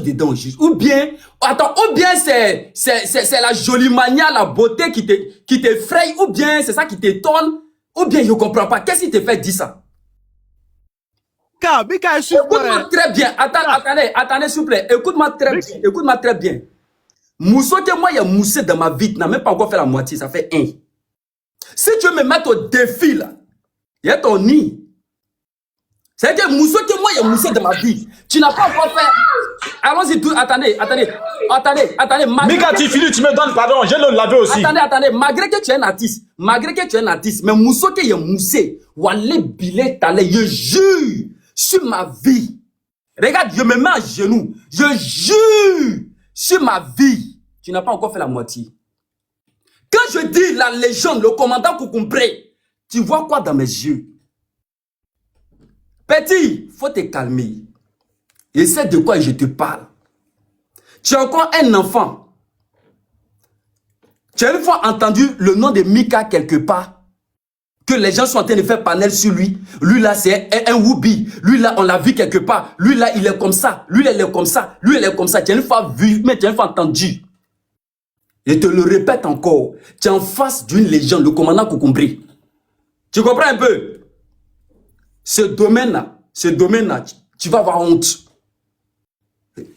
dedans, juste. Ou bien, attends, ou bien c'est la jolie manière, la beauté qui t'effraie, ou bien c'est ça qui t'étonne, ou bien je comprends pas. Qu'est-ce qui te fait dire ça? Écoute-moi très bien. Attendez, s'il vous plaît. Écoute-moi très bien. Mousso que moi, il y a moussé dans ma vie, tu n'as même pas encore fait la moitié, ça fait 1. Si tu veux me mettre au défi, là, il y a ton nid. C'est que Mousso que moi, il y a moussé dans ma vie. Tu n'as pas encore fait. Allons-y, attendez. Mika, tu finis, tu me donnes pardon, je le laver aussi. Attendez, malgré que tu es un artiste, mais Mousso que il y a moussé, Wale Bilé Talé, je jure sur ma vie. Regarde, je me mets à genoux. Je jure sur ma vie. Tu n'as pas encore fait la moitié. Quand je dis la légende, le commandant Koukoumbré, tu vois quoi dans mes yeux? Petit, faut te calmer. Et c'est de quoi je te parle. Tu es encore un enfant. Tu as une fois entendu le nom de Mika quelque part? Que les gens sont en train de faire panel sur lui. Lui là, c'est un Woubi. Lui là, on l'a vu quelque part. Lui là, il est comme ça. Lui, il est comme ça. Lui, il est comme ça. Tu as une fois vu, mais tu as une fois entendu. Je te le répète encore. Tu es en face d'une légende, le commandant Koukoumbré. Tu comprends un peu? Ce domaine-là, tu vas avoir honte.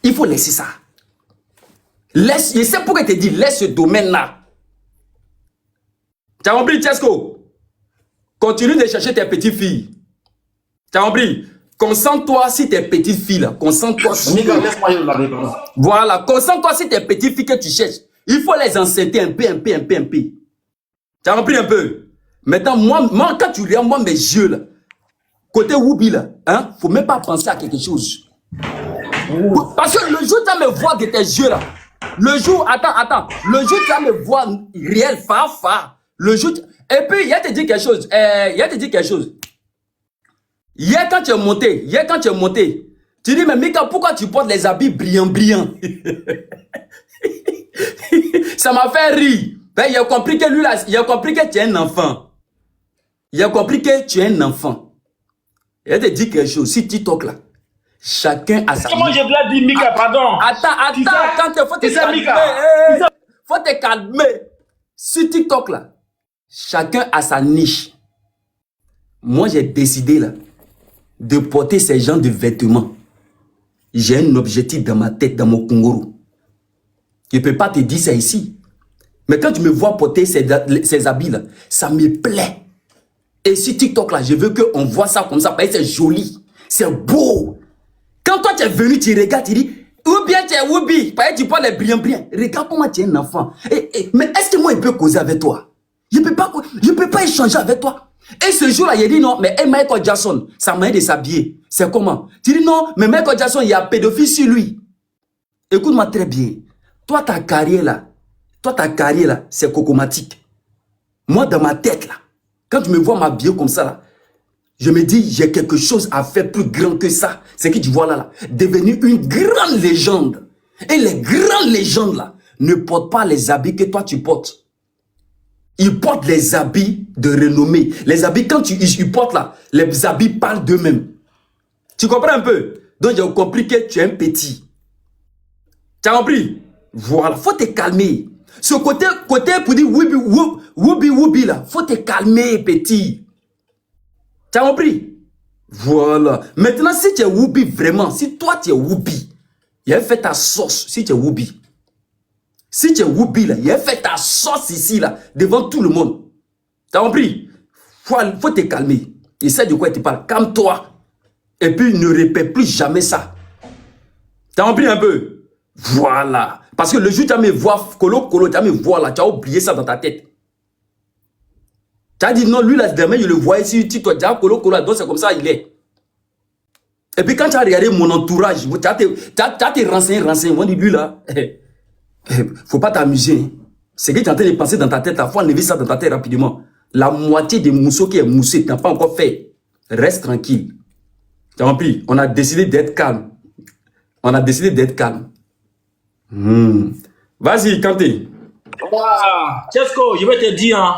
Il faut laisser ça. Laisse, et c'est pourquoi je te dis, laisse ce domaine-là. Tu as compris, Tchesco? Continue de chercher tes petites filles. Tu as compris? Concentre-toi sur tes petites filles là. Concentre-toi sur. Voilà, concentre-toi sur tes petites filles que tu cherches. Il faut les enceinter un peu. Tu as compris un peu? Maintenant, moi, quand tu regardes moi mes yeux là, côté Woubi là, hein, faut même pas penser à quelque chose. Parce que le jour où tu vas me voir de tes yeux là, le jour, attends, le jour où tu vas me voir réel, fa, le jour. Et puis, il y a te dit quelque chose. Hier, quand tu es monté, tu dis, mais Mika, pourquoi tu portes les habits brillants? Ça m'a fait rire. Ben, il a compris que lui, là, il a compris que tu es un enfant. Il a compris que tu es un enfant. Il te dit quelque chose. Si TikTok, là, chacun a sa... Comment je l'ai dit, Mika, pardon? Attends, quand il faut te calmer. Faut te calmer. Sur TikTok, là, chacun a sa niche. Moi, j'ai décidé là de porter ces genres de vêtements. J'ai un objectif dans ma tête, dans mon Kongoro. Je ne peux pas te dire ça ici. Mais quand tu me vois porter ces habits là, ça me plaît. Et sur TikTok là, je veux qu'on voit ça comme ça, parce que c'est joli, c'est beau. Quand toi tu es venu, tu regardes, tu dis, ou bien tu es Woubi, parce que tu parles les brillants. Regarde comment tu es un enfant. Mais est-ce que moi je peux causer avec toi? Je ne peux pas échanger avec toi. Et ce jour-là, il dit non, mais Michael Jackson, ça m'a aidé de s'habiller. C'est comment? Tu dis non, mais Michael Jackson, il y a pédophile sur lui. Écoute-moi très bien. Toi, ta carrière là, c'est cocomatique. Moi, dans ma tête, là, quand tu me vois m'habiller comme ça, là, je me dis, j'ai quelque chose à faire plus grand que ça. C'est que tu vois là, devenu une grande légende. Et les grandes légendes, là, ne portent pas les habits que toi, tu portes. Ils portent les habits de renommée. Les habits, quand ils portent là, les habits parlent d'eux-mêmes. Tu comprends un peu? Donc, j'ai compris que tu es un petit. Tu as compris? Voilà, faut te calmer. Ce côté pour dire Woubi là, faut te calmer, petit. Tu as compris? Voilà. Maintenant, si tu es Woubi vraiment, si toi tu es Woubi, il a fait ta sauce, si tu es Woubi. Si tu es Woubi là, il a fait ta sauce ici là, devant tout le monde. Tu as compris? Faut te calmer. Et c'est de quoi tu parles. Calme-toi. Et puis ne répète plus jamais ça. Tu as compris un peu? Voilà. Parce que le jour où tu vas me voir, tu vas me voir là, tu as oublié ça dans ta tête. Tu as dit non, lui là, demain, je le voyais ici, tu as dit donc c'est comme ça, il est. Et puis quand tu as regardé mon entourage, tu as te renseigné, on dit lui là, faut pas t'amuser. C'est que tu es en train de penser dans ta tête, il faut enlever ça dans ta tête rapidement. La moitié des mousseaux qui est moussé, tu n'as pas encore fait. Reste tranquille. Tu as compris? On a décidé d'être calme. Vas-y, Kanté. Tchesco, je vais te dire, hein,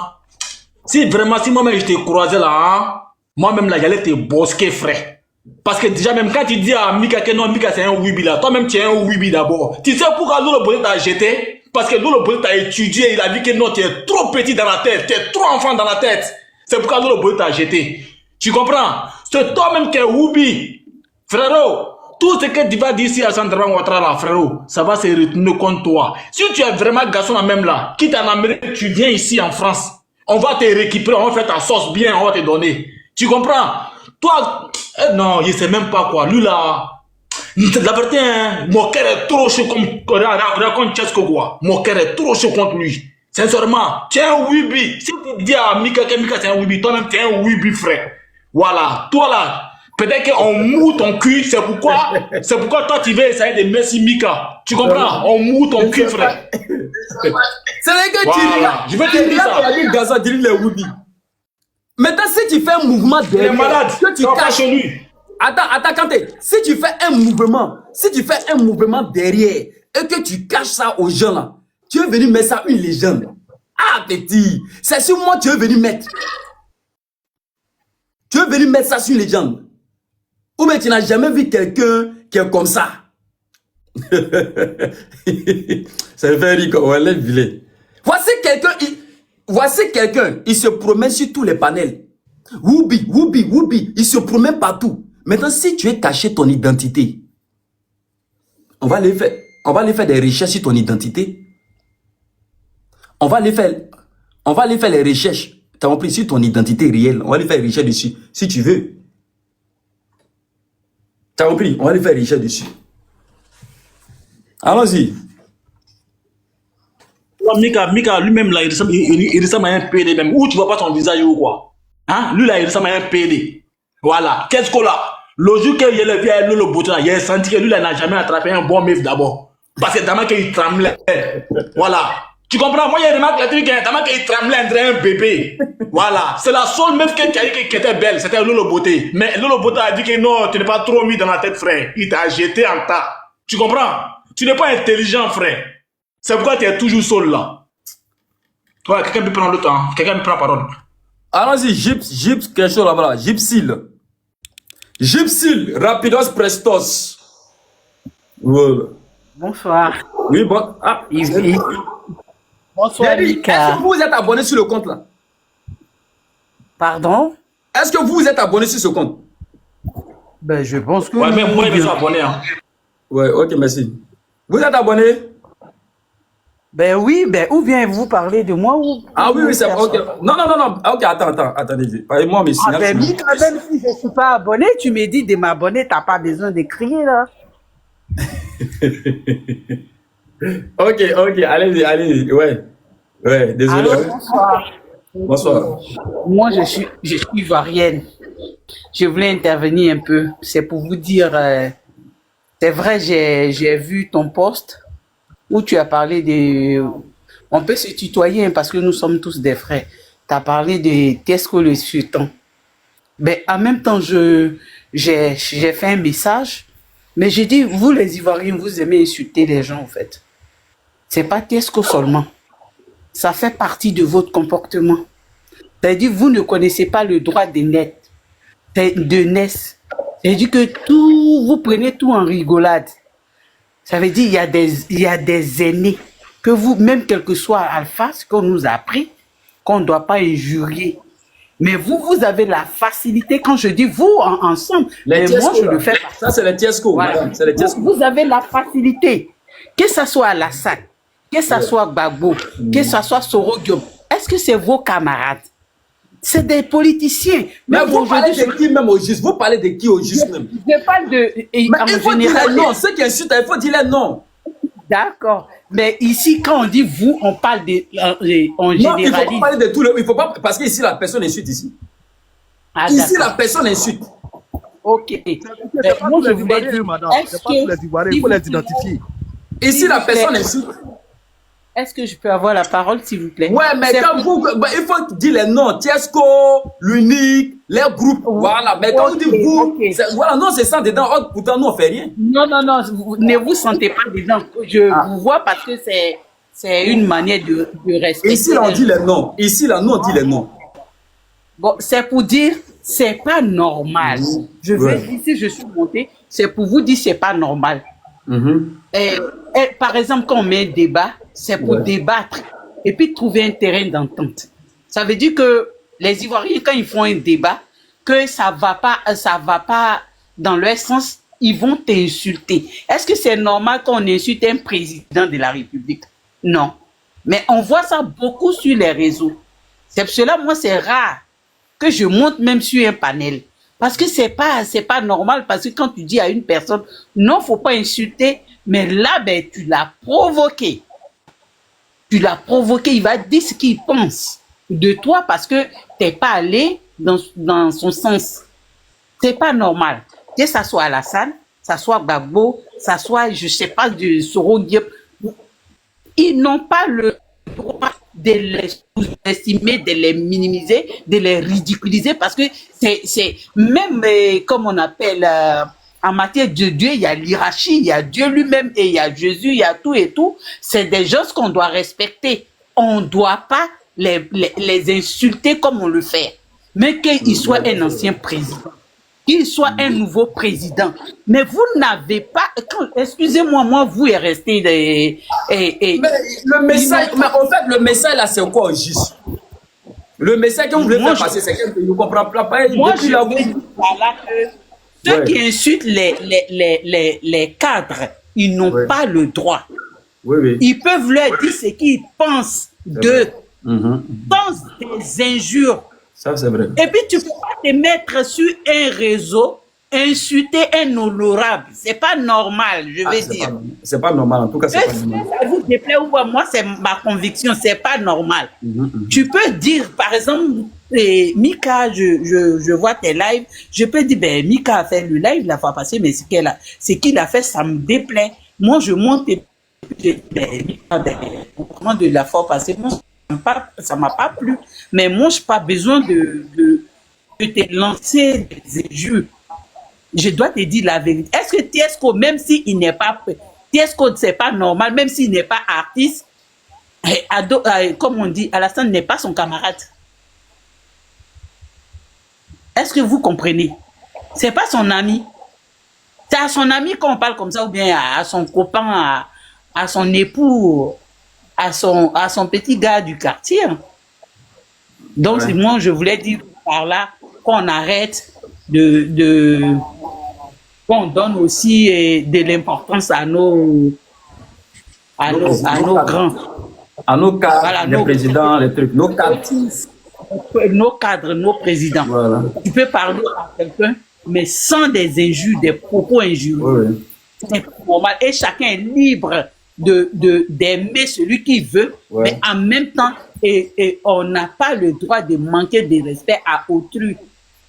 si vraiment, si moi-même je te croisais là, hein, moi-même là, j'allais te bosquer, frère. Parce que déjà, même quand tu dis à Mika que non, Mika c'est un Wibi là, toi-même tu es un Wibi d'abord. Tu sais pourquoi Lolo Bodé t'a jeté? Parce que Lolo Bodé t'a étudié, il a dit que non, tu es trop petit dans la tête, tu es trop enfant dans la tête. C'est pourquoi Lolo Bodé t'a jeté. Tu comprends? C'est toi-même qui es Wibi. Frérot, tout ce que tu vas dire ici à Sandra Ouattara là, frérot, ça va se retourner contre toi. Si tu es vraiment garçon là même là, quitte en Amérique, tu viens ici en France, on va te récupérer, on va faire ta sauce bien, on va te donner. Tu comprends? Toi, non, il sait même pas quoi. Lui là, la vérité, hein, mon cœur est trop chaud comme raconte Chesco quoi. Mon cœur est trop chaud contre lui. Sincèrement, tu es un Wibi. Si tu dis à Mika que Mika c'est un Wibi, toi-même tu es un Wibi frère. Voilà, toi là, peut-être qu'on moue ton cul, c'est pourquoi toi tu veux essayer de mettre Mika. Tu comprends? On moue ton cul frère. C'est vrai que tu voilà. Je vais te dire ça. Tu Gaza dirige les Wibi. Maintenant, si tu fais un mouvement derrière, il est malade, que tu caches chez lui. Attends, Kanté. Si tu fais un mouvement derrière et que tu caches ça aux gens là, tu es venu mettre ça une légende. Ah, petit, c'est sur moi que tu es venu mettre. Tu es venu mettre ça sur une légende. Ou bien tu n'as jamais vu quelqu'un qui est comme ça. Ça me fait rire quand on lève vilain. Voici quelqu'un, il se promène sur tous les panels. Woubi, il se promène partout. Maintenant, si tu es caché ton identité, on va aller faire des recherches sur ton identité. On va aller faire les recherches, t'as compris, sur ton identité réelle. On va aller faire des recherches dessus, si tu veux. T'as compris, on va aller faire des recherches dessus. Allons-y. Mika lui-même là, il ressemble à un PD même. Où tu vois pas son visage ou quoi? Hein? Lui là, il ressemble à un PD. Voilà. Qu'est-ce qu'on a? Le jour qu'il y a le vieux le bouton là, il a senti que lui là n'a jamais attrapé un bon meuf d'abord. Parce que d'abord qu'il tremblait. Voilà. Tu comprends? Moi, il remarque le truc, d'abord qu'il tremblait entre un bébé. Voilà. C'est la seule meuf qui était belle, c'était Lolo Beauté. Mais Lolo Beauté a dit que non, tu n'es pas trop mis dans la tête, frère. Il t'a jeté en tas. Tu comprends? Tu n'es pas intelligent, frère. C'est pourquoi tu es toujours seul là. Ouais, quelqu'un peut prendre le temps. Quelqu'un peut prendre la parole. Allons-y, Gyps, quelque chose là-bas. Gypsil, rapidos prestos. Voilà. Bonsoir. Oui, bon. Ah, bonsoir, Mika. Est-ce que vous êtes abonné sur le compte là? Pardon? Est-ce que vous êtes abonné sur ce compte? Ben, je pense que... Ouais, mais moi, je suis abonné. Hein. Ouais, ok, merci. Vous êtes abonné? Ben oui, ben ou bien vous parlez de moi ou... Ah oui, c'est ok. Non. Ok, attendez. Moi, mais ah, ben, Mika, même si je ne suis pas abonné, tu me dis de m'abonner, tu n'as pas besoin de crier là. Ok, allez-y. Ouais, désolé. Alors, bonsoir. Bonsoir. Moi, je suis ivoirienne. Je voulais intervenir un peu. C'est pour vous dire, c'est vrai, j'ai vu ton post où tu as parlé de... On peut se tutoyer hein, parce que nous sommes tous des frères. Tu as parlé de Tesco le Sultan. Ben, en même temps, j'ai fait un message, mais j'ai dit, vous les Ivoiriens, vous aimez insulter les gens en fait. C'est pas Tesco seulement. Ça fait partie de votre comportement. C'est-à-dire, vous ne connaissez pas le droit de net, de NES. C'est-à-dire que tout, vous prenez tout en rigolade. Ça veut dire il y a des aînés que vous, même quel que soit Alpha, ce qu'on nous a appris, qu'on ne doit pas injurier. Mais vous avez la facilité, quand je dis vous ensemble, mais moi je le fais pas. Ça c'est les Tiesco, voilà. C'est les Tiesco. Vous avez la facilité, que ce soit Alassane, que ce soit Gbagbo, que ce soit Soro Diop. Est-ce que c'est vos camarades? C'est des politiciens. Mais vous parlez de qui même au juste? Vous parlez de qui au juste même? Je parle de... Mais il faut dire les noms. Ceux qui insultent, il faut dire les noms. D'accord. Mais ici, quand on dit vous, on parle de... on généralise. Non, il ne faut pas parler de tout le... Il faut pas... Parce qu'ici, la personne insulte ici. Ah, ici, la personne insulte. Ok. C'est pas tous les Ivoiriens, madame. C'est pas tous les Ivoiriens. Il faut les identifier. Ici, la personne insulte. Est-ce que je peux avoir la parole, s'il vous plaît? Ouais, mais quand vous... il faut dire les noms. Tiesco, l'unique, les groupes. Voilà. Mais quand vous dites vous... Voilà, non, c'est ça dedans. Oh, pourtant, nous, on ne fait rien. Non. Ne vous sentez pas dedans. Je vous vois parce que c'est une manière de respecter. Ici, là, on dit les noms. Ici, là, nous, on dit les noms. Bon, c'est pour dire c'est pas normal. Je vais dire, si je suis montée, c'est pour vous dire c'est pas normal. Et, par exemple, quand on met un débat, c'est pour débattre et puis trouver un terrain d'entente. Ça veut dire que les Ivoiriens, quand ils font un débat, que ça va pas dans leur sens, ils vont t'insulter. Est-ce que c'est normal qu'on insulte un président de la République? Non. Mais on voit ça beaucoup sur les réseaux. C'est pour cela, moi, c'est rare que je monte même sur un panel. Parce que c'est pas normal. Parce que quand tu dis à une personne, non, faut pas insulter, mais là, ben, tu l'as provoqué. Tu l'as provoqué, il va dire ce qu'il pense de toi parce que t'es pas allé dans son sens. C'est pas normal. Que ça soit Alassane, ça soit Gbagbo, ça soit, je sais pas, de Soro Diop, ils n'ont pas le droit de les sous-estimer, de les minimiser, de les ridiculiser parce que c'est même, comme on appelle, en matière de Dieu, il y a l'hierarchie, il y a Dieu lui-même et il y a Jésus, il y a tout et tout. C'est des gens qu'on doit respecter. On ne doit pas les insulter comme on le fait. Mais qu'il soit un ancien président, qu'il soit un nouveau président. Mais vous n'avez pas... Excusez-moi, moi, vous êtes resté... mais le message, mais en fait, le message là, c'est quoi juste? Le message que vous voulez faire passer, c'est que vous ne comprenez pas. Moi, je veux dire voilà que ceux qui insultent les cadres, ils n'ont pas le droit. Ils peuvent leur dire ce qu'ils pensent d'eux. Pensent des injures. Ça, c'est vrai. Et puis, tu ne peux pas te mettre sur un réseau, insulter un honorable. C'est pas normal, je vais dire. C'est pas normal, en tout cas, c'est pas normal. Ça vous déplaît ou pas, moi, c'est ma conviction, c'est pas normal. Tu peux dire, par exemple, Mika, je vois tes lives, je peux dire, ben, Mika a fait le live la fois passée, mais ce qu'il a fait, ça me déplaît. Moi, je monte et ben, Mika, comment de la fois passée, moi, ça m'a pas plu. Mais moi, je n'ai pas besoin de te lancer des injures. Je dois te dire la vérité. Est-ce que Tiesco, même s'il n'est pas... Tiesco, c'est pas normal, même s'il n'est pas artiste, comme on dit, Alassane n'est pas son camarade. Est-ce que vous comprenez? C'est pas son ami. C'est à son ami qu'on parle comme ça, ou bien à son copain, à son époux, à son petit gars du quartier. Donc, moi, je voulais dire par là qu'on arrête qu'on donne aussi de l'importance à nos grands. À nos cadres, voilà, les présidents, les trucs, nos cadres. Nos cadres, nos présidents. Voilà. Tu peux parler à quelqu'un, mais sans des injures, des propos injurieux. C'est normal. Et chacun est libre d'aimer celui qu'il veut, mais en même temps, et on n'a pas le droit de manquer de respect à autrui.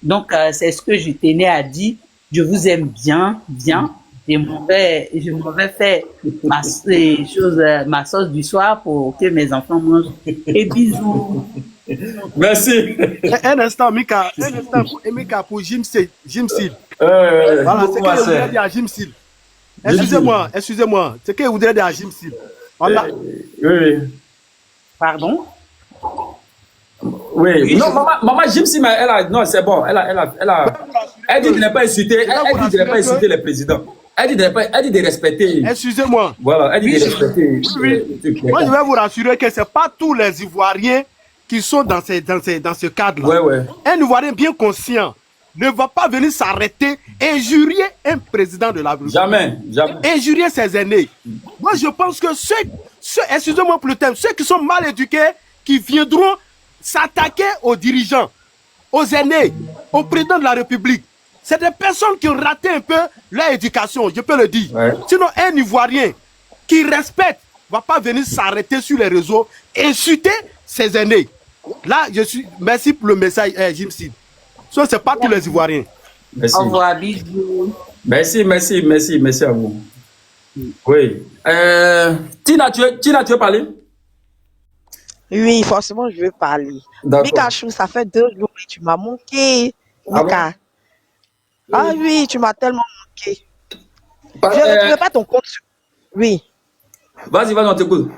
Donc, c'est ce que je tenais à dire. Je vous aime bien. Je m'en vais faire ma sauce du soir pour que mes enfants mangent. Et bisous. Merci. Un instant, Mika, pour Jim Sil. Voilà, c'est ce que je voulais dire à Jim Sil. Excusez-moi, c'est ce que je voudrais dire à Jim Sil. Voilà. Oui. Pardon? Oui. Non, maman Jim Sil, non, c'est bon. Elle dit qu'il n'est pas insulté. Elle dit qu'il n'est pas insulté les présidents. Elle dit de respecter. Excusez-moi. Voilà, elle dit de respecter. Oui. Moi, je vais vous rassurer que ce n'est pas tous les Ivoiriens qui sont dans ce cadre-là. Ouais. Un Ivoirien bien conscient ne va pas venir s'arrêter et injurier un président de la République. Jamais. Injurier ses aînés. Moi, je pense que excusez-moi pour le terme, ceux qui sont mal éduqués, qui viendront s'attaquer aux dirigeants, aux aînés, au président de la République, c'est des personnes qui ont raté un peu leur éducation, je peux le dire. Ouais. Sinon, un Ivoirien qui respecte ne va pas venir s'arrêter sur les réseaux et insulter ses aînés. Là, merci pour le message, Jim Sid. Ce n'est pas tous les Ivoiriens. Merci. Au revoir, bisous. Merci à vous. Oui. Tina, tu veux parler? Oui, forcément, je veux parler. Mika Chou, ça fait 2 jours que tu m'as manqué. Mika. Ah oui, tu m'as tellement manqué. Je ne retrouvais pas ton compte. Oui. Vas-y, on t'écoute.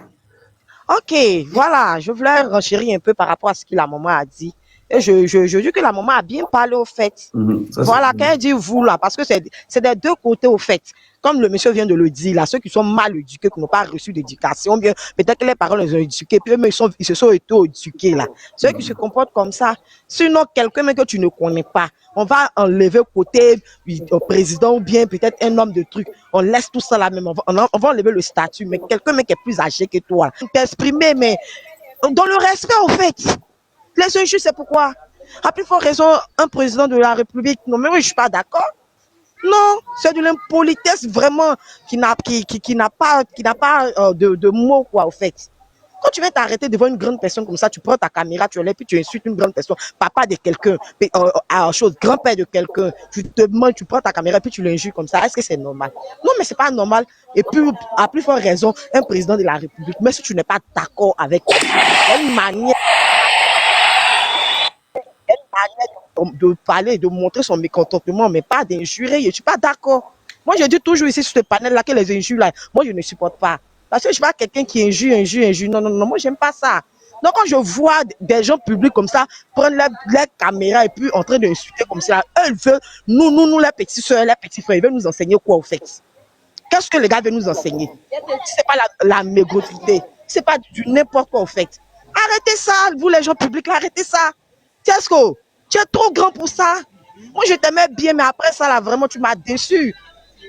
Ok, voilà. Je voulais renchérir un peu par rapport à ce que la maman a dit. Et je dis que la maman a bien parlé au fait. Voilà, quand elle dit vous là, parce que c'est des deux côtés au fait. Comme le monsieur vient de le dire, là, ceux qui sont mal éduqués, qui n'ont pas reçu d'éducation, bien peut-être que les parents les ont éduqués, puis eux, ils se sont auto-éduqués là. Ceux qui se comportent comme ça, sinon quelqu'un que tu ne connais pas, on va enlever côté au président ou bien peut-être un homme de truc. On laisse tout ça là même, on va enlever le statut, mais quelqu'un qui est plus âgé que toi, t'exprimer, mais dans le respect au fait. Les injures, c'est pourquoi. À plus forte raison, un président de la République, non, mais oui, je suis pas d'accord. Non, c'est de l'impolitesse vraiment qui n'a pas de mots, quoi, au fait. Quand tu viens t'arrêter devant une grande personne comme ça, tu prends ta caméra, tu lèves, puis tu insultes une grande personne, papa de quelqu'un, grand-père de quelqu'un, tu prends ta caméra, puis tu l'injures comme ça. Est-ce que c'est normal? Non, mais c'est pas normal. Et puis, à plus forte raison, un président de la République, même si tu n'es pas d'accord avec lui, il y a une manière de parler, de montrer son mécontentement, mais pas d'injurer. Je ne suis pas d'accord. Moi, je dis toujours ici sur ce panel-là que les injures, là, moi, je ne supporte pas. Parce que je ne suis pas quelqu'un qui injure. Non, moi, je n'aime pas ça. Donc, quand je vois des gens publics comme ça, prendre leur caméra et puis en train d'insulter comme ça, eux, ils veulent, nous, les petits soeurs, les petits frères, ils veulent nous enseigner quoi, au fait? Qu'est-ce que les gars veulent nous enseigner? C'est pas la mégotrité. C'est pas du n'importe quoi, au fait. Arrêtez ça, vous, les gens publics, arrêtez ça. Tiesco, tu es trop grand pour ça. Moi, je t'aimais bien, mais après ça, là, vraiment, tu m'as déçu.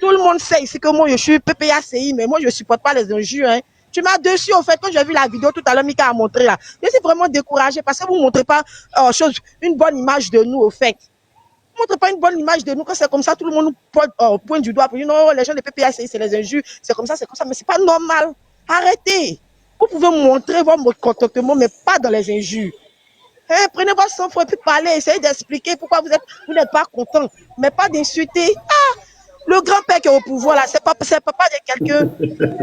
Tout le monde sait ici que moi, je suis PPACI, mais moi, je ne supporte pas les injures. Hein. Tu m'as déçu, en fait, quand j'ai vu la vidéo tout à l'heure, Mika a montré là. Je suis vraiment découragée parce que vous ne montrez pas une bonne image de nous, au fait. Vous ne montrez pas une bonne image de nous. Quand c'est comme ça, tout le monde nous pointe du doigt pour dire non, les gens de PPACI, c'est les injures, c'est comme ça, mais c'est pas normal. Arrêtez. Vous pouvez montrer votre contentement, mais pas dans les injures. Hey, prenez votre sang-froid et puis parlez, essayez d'expliquer pourquoi vous n'êtes pas content, mais pas d'insulter. Ah, le grand-père qui est au pouvoir là, c'est papa de quelqu'un.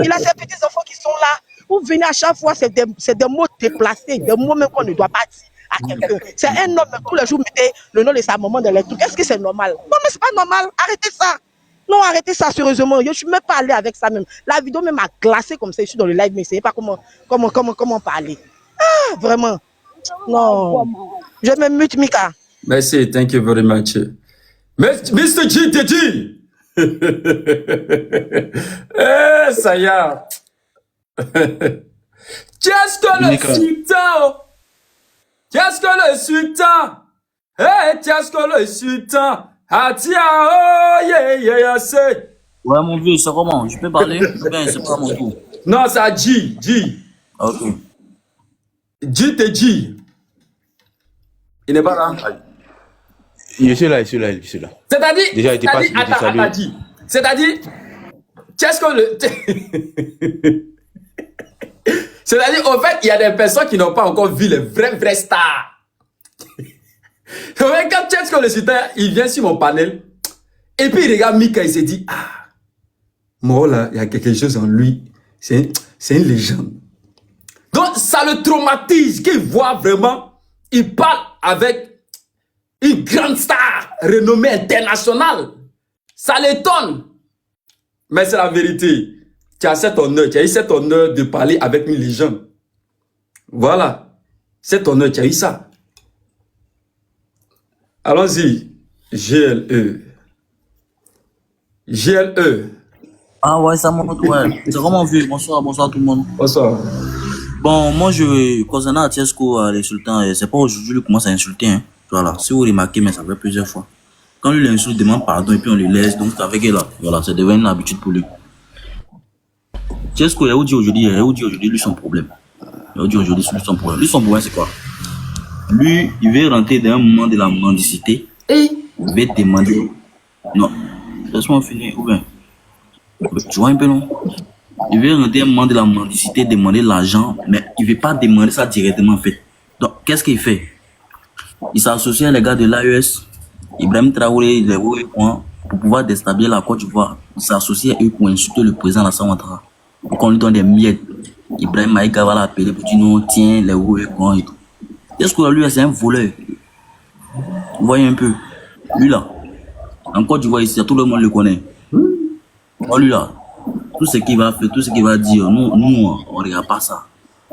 Il a ses petits-enfants qui sont là. Vous venez à chaque fois, c'est des mots déplacés, des mots même qu'on ne doit pas dire à quelqu'un. C'est un homme, tous les jours, mettez le nom de sa maman dans les trucs. Est-ce que c'est normal? Non, mais c'est pas normal. Arrêtez ça. Non, arrêtez ça, sérieusement. Je ne suis même pas allé avec ça même. La vidéo même a glacé comme ça. Je suis dans le live, mais je ne sais pas comment parler. Ah, vraiment. Non, je me mute, Mika. Merci, thank you very much. Mr. GTG. Eh, ça y est. Qu'est-ce que le sultan? Qu'est-ce que le sultan? Eh, qu'est-ce que le sultan? Atia, oh, yeah, c'est. Ouais, mon vieux, c'est comment? Je peux parler? Ben, c'est pas mon tour. Non, c'est à G. Ok. GTG. Il n'est pas là. Je suis là. C'est-à-dire, déjà, il était pas attends, c'est-à-dire, qu'est-ce que le... C'est-à-dire, au fait, il y a des personnes qui n'ont pas encore vu les vrais stars. Quand qu'est-ce que le sultan, il vient sur mon panel, et puis il regarde Mika, il se dit, ah, moi là, il y a quelque chose en lui, c'est une légende. Donc, ça le traumatise, qu'il voit vraiment, il parle avec une grande star renommée internationale. Ça l'étonne. Mais c'est la vérité. Tu as eu cet honneur de parler avec une légende. Voilà. Cet honneur, tu as eu ça. Allons-y. GLE. Ah ouais, ça monte, ouais. C'est vraiment vu. Bonsoir tout le monde. Bonsoir. Bon, moi, concernant Tiesco, les sultans, c'est pas aujourd'hui qu'il commence à insulter, hein. Voilà, si vous remarquez, mais ça fait plusieurs fois. Quand lui l'insulte, demande pardon et puis on le laisse, donc c'est avec elle là. Voilà, c'est devenu une habitude pour lui. Tiesco, il a dit aujourd'hui, lui son problème. Lui, son problème, c'est quoi? Lui, il veut rentrer dans un moment de la mendicité. Et il veut demander. Non, laisse-moi finir, ou bien. Tu vois un peu, non? Il veut rentrer un moment de la mendicité, demander l'argent, mais il ne veut pas demander ça directement, en fait. Donc, qu'est-ce qu'il fait? Il s'associe à les gars de l'AES, Ibrahim Traoré, les Ouécois, pour pouvoir déstabiliser la Côte d'Ivoire. Il s'associe à eux pour insulter le président Alassane Ouattara. Pour qu'on lui donne des miettes. Ibrahim Maïga va l'appeler pour dire non, tiens, les Ouécois et tout. Est-ce que lui, c'est un voleur? Vous voyez un peu? Lui là, en Côte d'Ivoire ici, tout le monde le connaît. Lui là, tout ce qu'il va faire, tout ce qu'il va dire, nous on ne regarde pas ça.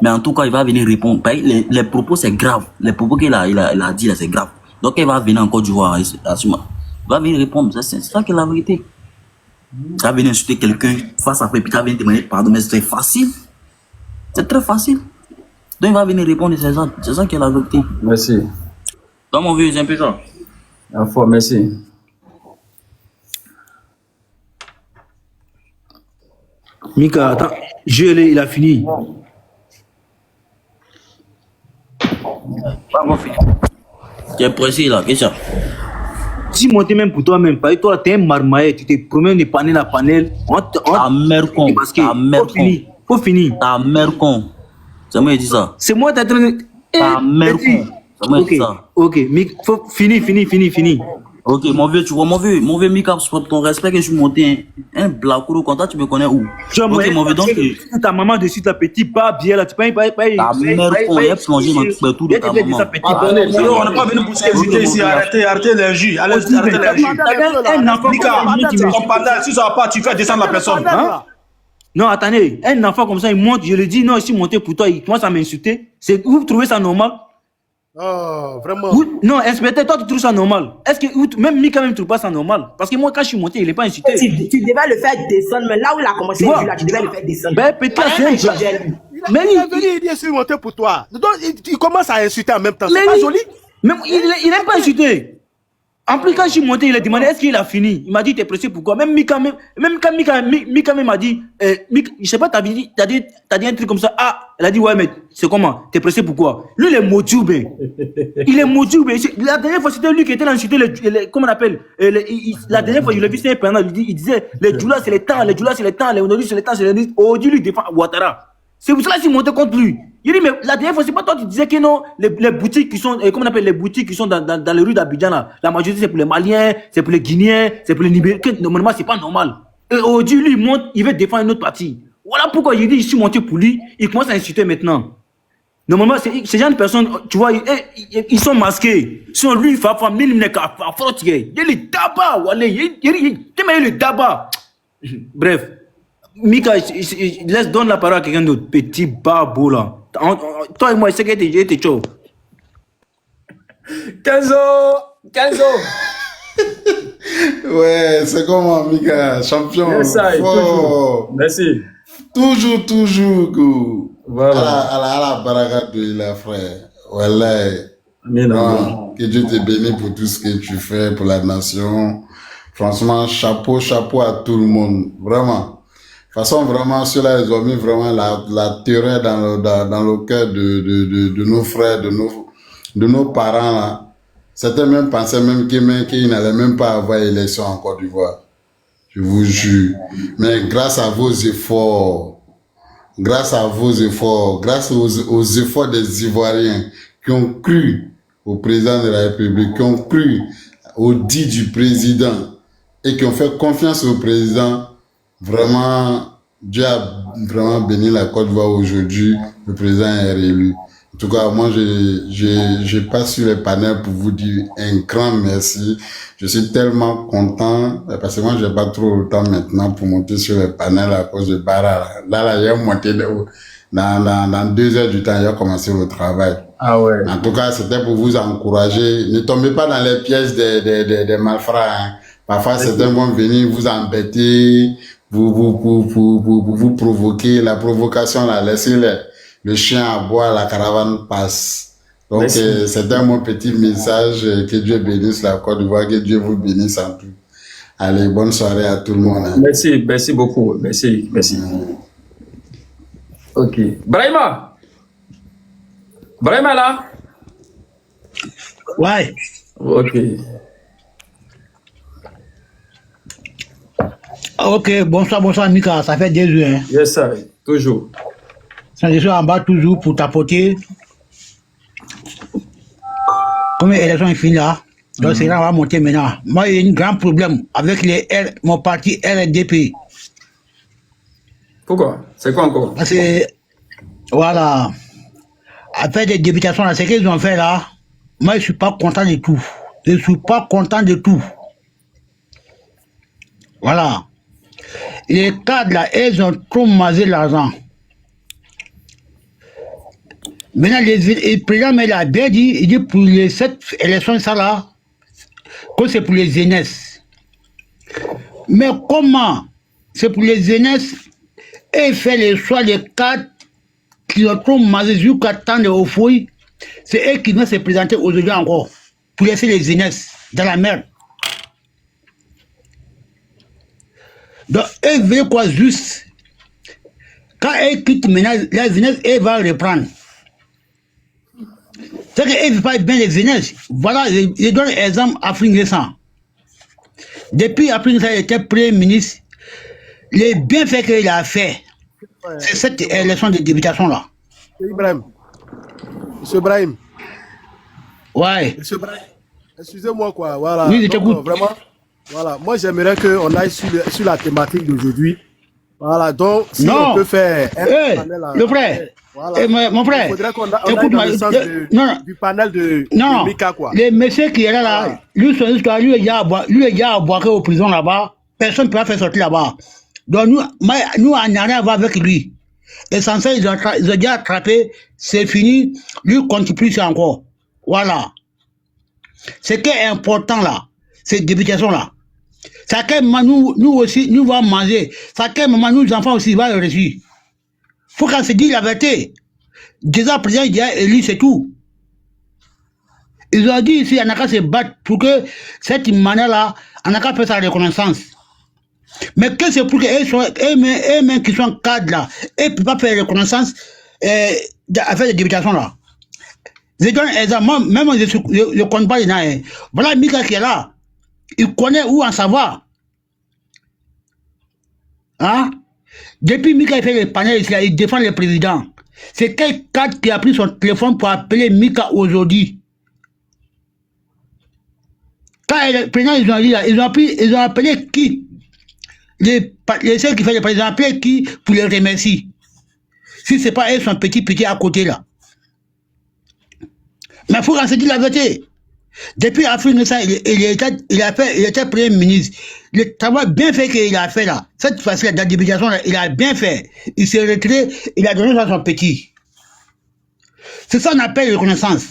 Mais en tout cas, il va venir répondre. Les propos, c'est grave. Les propos qu'il a dit, là, c'est grave. Donc, il va venir en Côte d'Ivoire. Il va venir répondre. C'est ça qui est la vérité. Il va venir insulter quelqu'un face à Pépita, venir demander pardon. Mais c'est facile. C'est très facile. Donc, il va venir répondre. C'est ça qui est la vérité. Merci. Donc, mon vieux, c'est un peu ça. Merci. Mika, attends, il a fini. Tu es pressé là, qu'est-ce que ça? Si monter même pour toi-même, pas toi, t'es un marmaillé, tu te promènes de panel à panel. Ta mère con. Ta mère con. Faut finir. Ta mère con. C'est moi qui dis ça. C'est moi qui t'ai train de. Ta mère con. C'est moi qui dis ça. Ok, Mika, faut finir. Ok, mon vieux, tu vois, mon vieux Mika, pour ton respect que je suis monté un blacouro, quand toi, tu me connais où? Ok, mon vieux, donc, ta maman dessus, ta petite, pas bien là, tu peux pas. Ta mère, con, elle a plongé dans tout de ta maman. Attendez, on n'est pas venu pour se discuter ici, arrêtez les jus, arrêtez les jus. Mika, ton panel, si ça va pas, tu fais descendre la personne. Non, attendez, un enfant comme ça, il monte, je lui dis, non, je suis monté pour toi, il commence à m'insulter. Vous trouvez ça normal? Oh, vraiment. Non, inspecteur, toi, tu trouves ça normal? Est-ce que même Mika même trouve pas ça normal? Parce que moi, quand je suis monté, il n'est pas insulté. Tu devais le faire descendre, mais là où il a commencé à là, tu devais le faire descendre. Ben, peut-être Mais il est venu, il dit, je suis monté pour toi. Donc, il commence à insulter en même temps. C'est pas joli? Même, il n'aime pas insulter. En plus, quand je suis monté, il a demandé est-ce qu'il a fini. Il m'a dit, t'es pressé pourquoi? Même Mika m'a dit, je sais pas, t'as dit un truc comme ça. Ah, elle a dit, ouais, mais c'est comment? T'es pressé pourquoi? Lui, il est mojoube. Il est mojoube. La dernière fois, c'était lui qui était là, comment on appelle? La dernière fois, je l'ai vu, c'était un pendant, il disait, les Djoula, c'est les temps, les Onodis, c'est les temps, Aujourd'hui, lui, il défend Ouattara. C'est pour cela qu'il montait contre lui. Il dit, mais la dernière fois, c'est pas toi qui disais que non, les boutiques qui sont, comment on appelle les boutiques qui sont dans les rues d'Abidjan là, la majorité c'est pour les Maliens, c'est pour les Guinéens, c'est pour les Nigériens. Normalement, c'est pas normal. Et aujourd'hui, lui, il monte, il veut défendre une autre partie. Voilà pourquoi il dit, je suis monté pour lui, il commence à insulter maintenant. Normalement, ces gens de personnes, tu vois, ils sont masqués. Si on lui fait faire mille minutes à frotter, il y a le tabac, il y a le tabac. Bref. Mika, donne la parole à quelqu'un d'autre. Petit babo là. Toi et moi, c'est que t'es chaud. Kenzo. Ouais, c'est comment, Mika, champion. Yes, toujours. Merci. Toujours, go. Voilà. À la baraka de la frère. Voilà. Que Dieu te bénisse pour tout ce que tu fais pour la nation. Franchement, chapeau à tout le monde. Vraiment. De toute façon, vraiment, ceux-là, ils ont mis vraiment la terreur dans le cœur de nos frères, de nos parents, là. Certains même pensaient même qu'ils n'allaient même pas avoir élection en Côte d'Ivoire. Je vous jure. Mais grâce à vos efforts, grâce aux efforts des Ivoiriens qui ont cru au président de la République, qui ont cru au dit du président et qui ont fait confiance au président, vraiment, Dieu a vraiment béni la Côte d'Ivoire aujourd'hui. Le président est réélu. En tout cas, moi, je passe sur les panels pour vous dire un grand merci. Je suis tellement content parce que moi, j'ai pas trop le temps maintenant pour monter sur les panels à cause de Bara. Là, il a monté dans 2 heures du temps, il a commencé le travail. Ah ouais. En tout cas, c'était pour vous encourager. Ne tombez pas dans les pièges des malfrats. Hein. Parfois, certains vont venir vous embêter, vous provoquer. La provocation, là, laissez le chien à boire, la caravane passe. Donc, c'est mon petit message. Que Dieu bénisse la Côte d'Ivoire, que Dieu vous bénisse en tout. Allez, bonne soirée à tout le monde. Hein. Merci beaucoup. Merci. Ok. Brahima là? Ouais. Ok. Ok, bonsoir Mika, ça fait 2 jours. Hein. Yes, sir. Toujours. Je suis en bas toujours pour tapoter. Comme l'élection est finie là, donc c'est là qu'on va monter maintenant. Moi, il y a un grand problème avec mon parti RDP. Pourquoi? C'est quoi encore? Parce que, voilà, après des débutations là, c'est qu'ils ont fait là, moi je suis pas content de tout. Voilà. Les cadres là, ils ont trop masé l'argent. Maintenant, le président il a bien dit, il dit pour les 7 élections, ça là, que c'est pour les jeunesse. Mais comment c'est pour les jeunesse et fait les choix des 4 qui ont trop masé jusqu'à temps de haut fouille, c'est eux qui vont se présenter aujourd'hui encore pour laisser les jeunesse dans la merde. Donc, eux veulent quoi juste? Quand eux quittent maintenant, la jeunesse, elle va reprendre. C'est qu'elle ne veut pas bien les jeunesse. Voilà, je donne l'exemple Afrique récent. Depuis Afrique récent, il était Premier ministre. Les bienfaits qu'il a fait, c'est cette élection de députation-là. Ibrahim. Monsieur Ibrahim. Ouais. Monsieur Ibrahim. Excusez-moi quoi, voilà. Oui, je t'écoute. Vraiment, voilà. Moi, j'aimerais qu'on aille sur la thématique d'aujourd'hui. Voilà, donc, si on peut faire le frère, voilà. Mon frère, écoute-moi, du panel de Mika, quoi. Les messieurs qui est là, lui, son histoire, lui, il est à boire au prison là-bas, personne ne peut pas faire sortir là-bas. Donc, nous, on n'a rien à voir avec lui. Essentiel, ils ont déjà attrapé, c'est fini, lui, compte plus encore. Voilà. Ce qui est important là, c'est députation là. Ça quel moment nous aussi, nous allons manger. Ça quel moment nous enfants aussi vont le reçu. Faut qu'on se dise la vérité. Déjà, le président il a élu, c'est tout. Ils ont dit ici, on a qu'à se battre pour que cette manière-là, on a qu'à faire sa reconnaissance. Mais que c'est pour eux-mêmes qui sont cadres là, ils ne peuvent pas faire reconnaissance avec les députations là. Je donne un exemple, moi, même je ne connais pas les nains. Voilà Mika qui est là. Il connaît où en savoir. Hein? Depuis Mika fait le panel, il défend le président. C'est quel cadre qui a pris son téléphone pour appeler Mika aujourd'hui? Quand le président, ils ont dit là, ils ont appelé qui? Ceux qui font le président, ils ont appelé qui pour les remercier? Si ce n'est pas eux, son petit à côté là. Mais il faut qu'on se dise la vérité. Depuis Afrique, il était Premier ministre. Le travail bien fait qu'il a fait là, cette fois-ci, la députation, il a bien fait. Il s'est retiré, il a donné ça à son petit. C'est ça qu'on appelle la reconnaissance.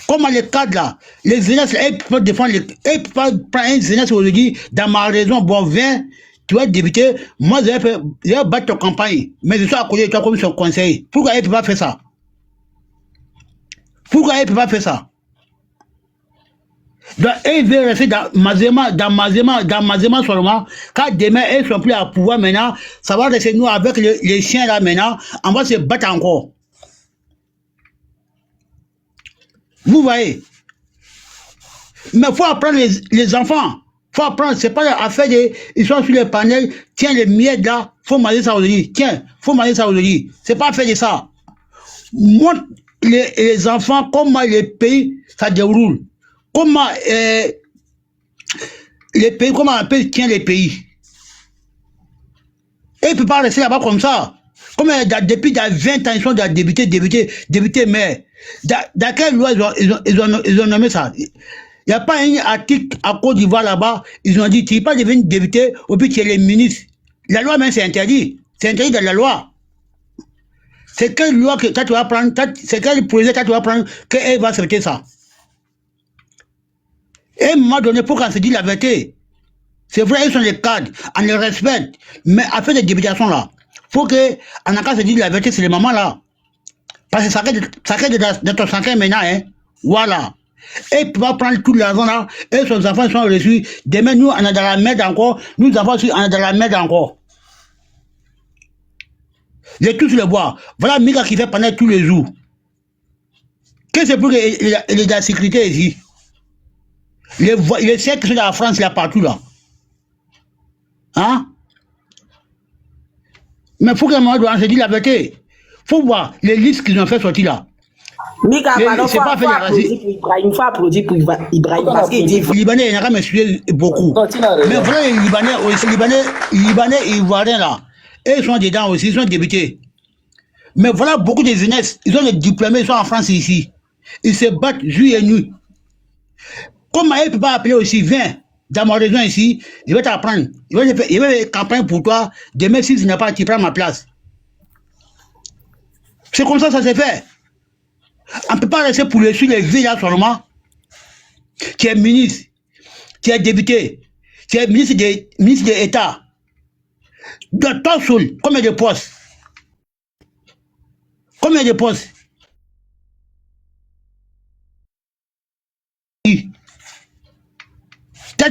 Comment les cadres là, les jeunesses, ils peuvent défendre, ils peuvent prendre une jeunesse aujourd'hui, dans ma raison, bon, viens, tu vas être député, moi je vais battre ton campagne, mais je suis à côté de toi comme son conseiller. Pourquoi ils ne peuvent pas faire ça? Pourquoi ils ne peuvent pas faire ça? Donc, ils veulent rester dans Mazema seulement. Quand demain, ils ne sont plus à pouvoir maintenant, ça va rester nous avec les chiens là maintenant, on va se battre encore. Vous voyez? Mais il faut apprendre les enfants. Il faut apprendre, c'est pas affaire de. Ils sont sur le panel, tiens les miettes là, il faut manger ça aujourd'hui. Tiens, il faut manger ça aujourd'hui. C'est pas affaire de ça. Montre les enfants comment les pays ça déroule. Comment les pays, comment un pays tient les pays. Et ils ne peuvent pas rester là-bas comme ça. Comme depuis 20 ans, ils sont députés maires. Dans quelle loi ils ont nommé ça? Il n'y a pas un article à Côte d'Ivoire là-bas. Ils ont dit, tu n'es pas devenu député, ou puis tu es les ministres. La loi même, c'est interdit. C'est interdit dans la loi. C'est quelle loi que tu vas prendre, c'est quel projet que tu vas prendre qu'elle va accepter ça? Et à un moment donné, pour qu'on se dise la vérité, c'est vrai, ils sont les cadres, on les respecte, mais à faire des députations là, il faut qu'on a qu'à se dire la vérité, c'est les mamans là. Parce que ça crée de ton santé maintenant, hein. Voilà. Et tu vas prendre tout l'argent là, et ses enfants sont reçus. Demain, nous, on est dans la merde encore, nous enfants aussi, on est dans la merde encore. J'ai tous le bois. Voilà Mika qui fait pendant tous les jours. Qu'est-ce que c'est pour qu'il est de la sécurité ici? Les siècles qui sont dans la France, là, partout, là. Hein? Mais il faut qu'à un moment donné, on se dise la vérité. Il faut voir les listes qu'ils ont fait sortir là. Mika, c'est pas fait il faut applaudir pour Ibrahim parce qu'il dit. Les Libanais, il y en a même suivi beaucoup. Mais voilà les Libanais aussi, Libanais et Ivoiriens là. Et ils sont dedans aussi, ils sont députés. Mais voilà beaucoup de jeunesse, ils ont des diplômés, ils sont en France ici. Ils se battent jour et nuit. Comment ils ne peuvent pas appeler aussi, viens, dans ma région ici, je vais t'apprendre. Je vais faire campagne pour toi. Demain, si tu n'as pas, tu prends ma place. C'est comme ça, ça se fait. On ne peut pas rester pour le suivre les vies là seulement. Tu es ministre, tu es député, tu es ministre de l'État. Dans ton sol, combien de postes? Combien de postes?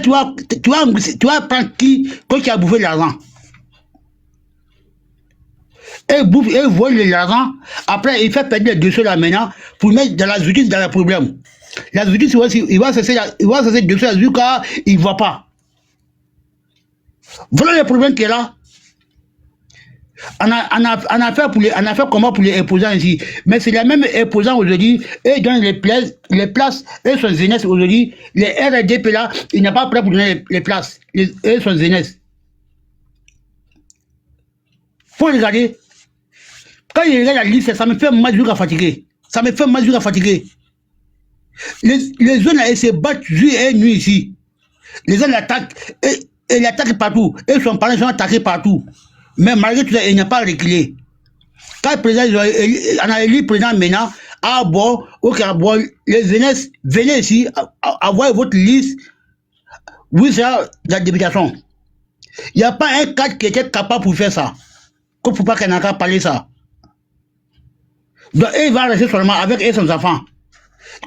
Tu vas prendre qui quand tu as bouffé l'argent? Et vole l'argent, après il fait perdre les dossiers là maintenant pour mettre dans la justice dans le problème. La justice, il va cesser de dossier car il ne voit pas. Voilà le problème qui est là. On a fait comment pour les imposants ici. Mais c'est les mêmes imposants aujourd'hui, et donnent les places, et son jeunesse aujourd'hui, les RDP là, il n'est pas prêt pour donner les places, et son jeunesse. Faut regarder. Quand il regarde la liste, ça me fait mal jusqu'à fatiguer. Ça me fait mal jusqu'à fatiguer. Les zones là, ils se battent jour et nuit ici. Les gens l'attaquent, et ils l'attaquent partout. Et son parents sont attaqués partout. Mais malgré tout ça, il n'a pas reculé. Quand le président, on a élu le président maintenant, ah bon, ok, bon, les jeunesses, venez ici, avoir votre liste, oui, c'est la députation. Il n'y a pas un cadre qui était capable pour faire ça. Qu'on ne peut pas qu'il n'a qu'à parler ça. Donc, il va rester seulement avec eux, son enfant.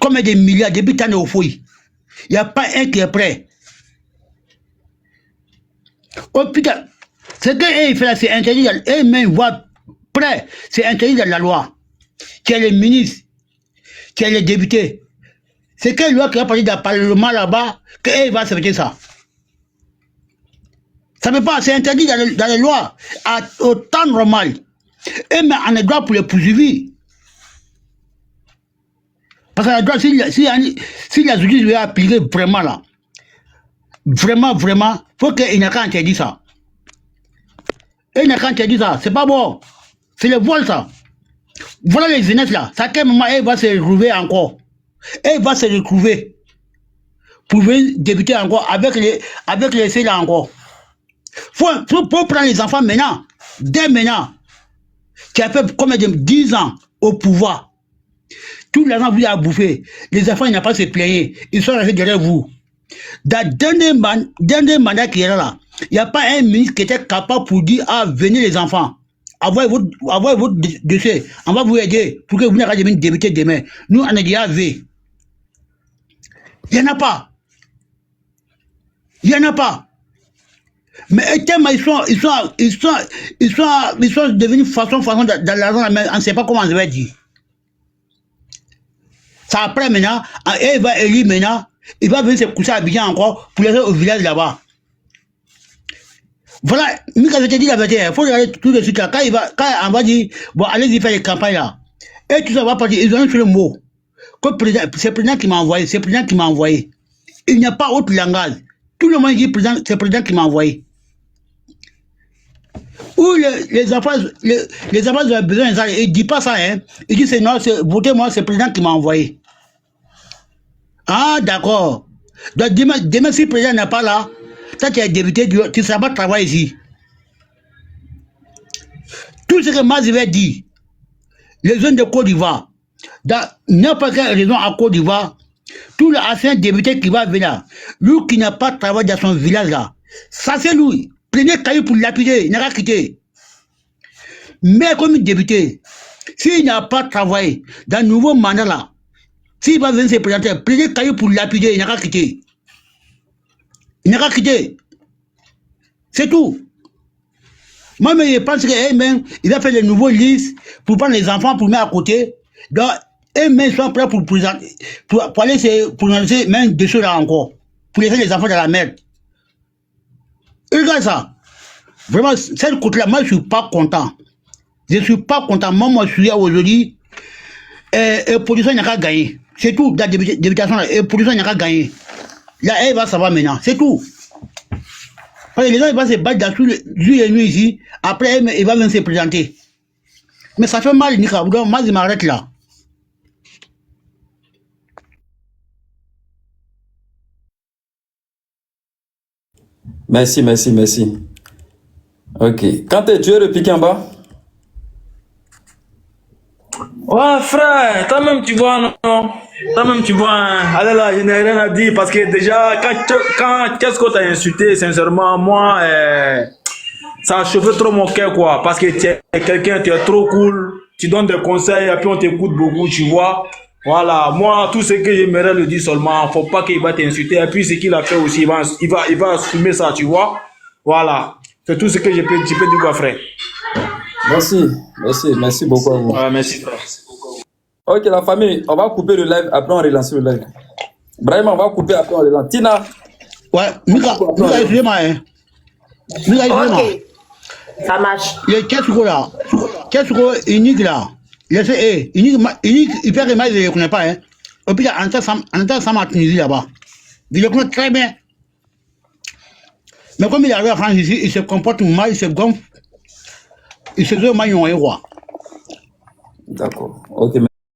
Comme des milliards d'habitants au fouille. Il n'y a pas un qui est prêt. Oh putain, ce qu'il fait là, c'est interdit. Et même voit prêt, c'est interdit dans la loi. Tu as les ministres, tu as les députés. C'est quelle loi qui va parler dans le Parlement là-bas, qu'il va accepter ça. Ça ne peut pas, c'est interdit dans les lois, au temps normal. Et mais on est droit pour les poursuivre. Parce que la droit, si la justice veut appliquer vraiment là, vraiment, il faut qu'il n'y ait qu'à interdire ça. Et il n'y a qu'à interdire ça, c'est pas bon. C'est le vol ça. Voilà les jeunesses là. À quel moment elle va se retrouver encore? Elle va se retrouver pour venir débuter encore avec les essais là encore. Faut prendre les enfants maintenant, dès maintenant, qui a fait combien de 10 ans au pouvoir. Tout l'argent vous a bouffé. Les enfants, ils n'ont pas à se plaigner. Ils sont restés derrière vous. Dans le dernier mandat qui est là, il n'y a pas un ministre qui était capable pour dire, ah, venez les enfants, avoir votre dossier, on va vous aider pour que vous n'ayez pas débuter demain. Nous, on a dit, V. Il n'y en a pas. Il n'y en a pas. Mais tellement ils sont devenus façon dans l'argent, mais on ne sait pas comment on va dire. Ça après maintenant, il va élire maintenant, il va venir se coucher à Abidjan encore pour aller au village là-bas. Voilà, Mika, je te dis la vérité, il faut regarder tout de suite là. Quand on va dire, bon, allez-y faire les campagnes là. Et tout ça va partir, ils ont fait le mot. C'est le président qui m'a envoyé, Il n'y a pas autre langage. Tout le monde dit, c'est le président qui m'a envoyé. Ou les enfants ont besoin de ça, ils ne disent pas ça, hein. Ils disent, non, votez-moi, c'est le président qui m'a envoyé. Ah, d'accord. Donc, demain, si le président n'est pas là, toi, tu es député, tu ne seras pas travailler ici. Tout ce que Mazivé dit, les zones de Côte d'Ivoire, dans n'importe quelle raison à Côte d'Ivoire, tout l'ancien député qui va venir, lui qui n'a pas travaillé dans son village là, ça c'est lui. Prenez caillou pour lapider, il n'a pas quitté. Mais comme député, s'il n'a pas travaillé dans le nouveau mandat là, s'il va venir se présenter, prenez caillou pour lapider, il n'a pas quitté. Il n'a pas quitté. C'est tout. Moi, je pense qu'il va faire de nouveaux listes pour prendre les enfants pour mettre à côté. Donc, eux-mêmes sont prêts pour aller pour lancer même des choses là encore. Pour laisser les enfants dans la merde. Regarde ça. Vraiment, cette côté-là, moi, je ne suis pas content. Je ne suis pas content. Moi, je suis là aujourd'hui. Production n'a qu'à gagner. C'est tout. Dans la députation, production n'a qu'à gagner. Là, elle va savoir maintenant. C'est tout. Parce que les gens ils vont se battre dans jour et nuit ici. Après, il va venir se présenter. Mais ça fait mal, Nika. Donc, moi, je m'arrête là. Merci. Ok. Quand tu es repiqué en bas? Ouais, frère, toi-même tu vois, non? Toi-même tu vois, hein. Allez là, je n'ai rien à dire parce que déjà, quand qu'est-ce que t'as insulté, sincèrement, moi, ça a chauffé trop mon cœur, quoi. Parce que tu es quelqu'un, tu es trop cool, tu donnes des conseils et puis on t'écoute beaucoup, tu vois. Voilà, moi, tout ce que j'aimerais le dire seulement, faut pas qu'il va t'insulter. Et puis ce qu'il a fait aussi, il va assumer ça, tu vois. Voilà, c'est tout ce que je peux dire, frère. Merci beaucoup à vous. Ouais, merci, frère. Ok, la famille, on va couper le live, après on relance le live. Brahim, on va couper, après on relance. Tina. Ouais, Mika, excusez-moi, hein. Mika, excusez-moi. Ok, ça marche. Qu'est-ce que unique là? Laissez, unique, il fait que moi, je ne le connais pas, hein. Et puis, en temps, ça m'a Tunisie là-bas. Je le connais très bien. Mais comme il arrive en France ici, il se comporte mal, il se gonfle. Il se dit, moi, il y a un roi. D'accord. Ok.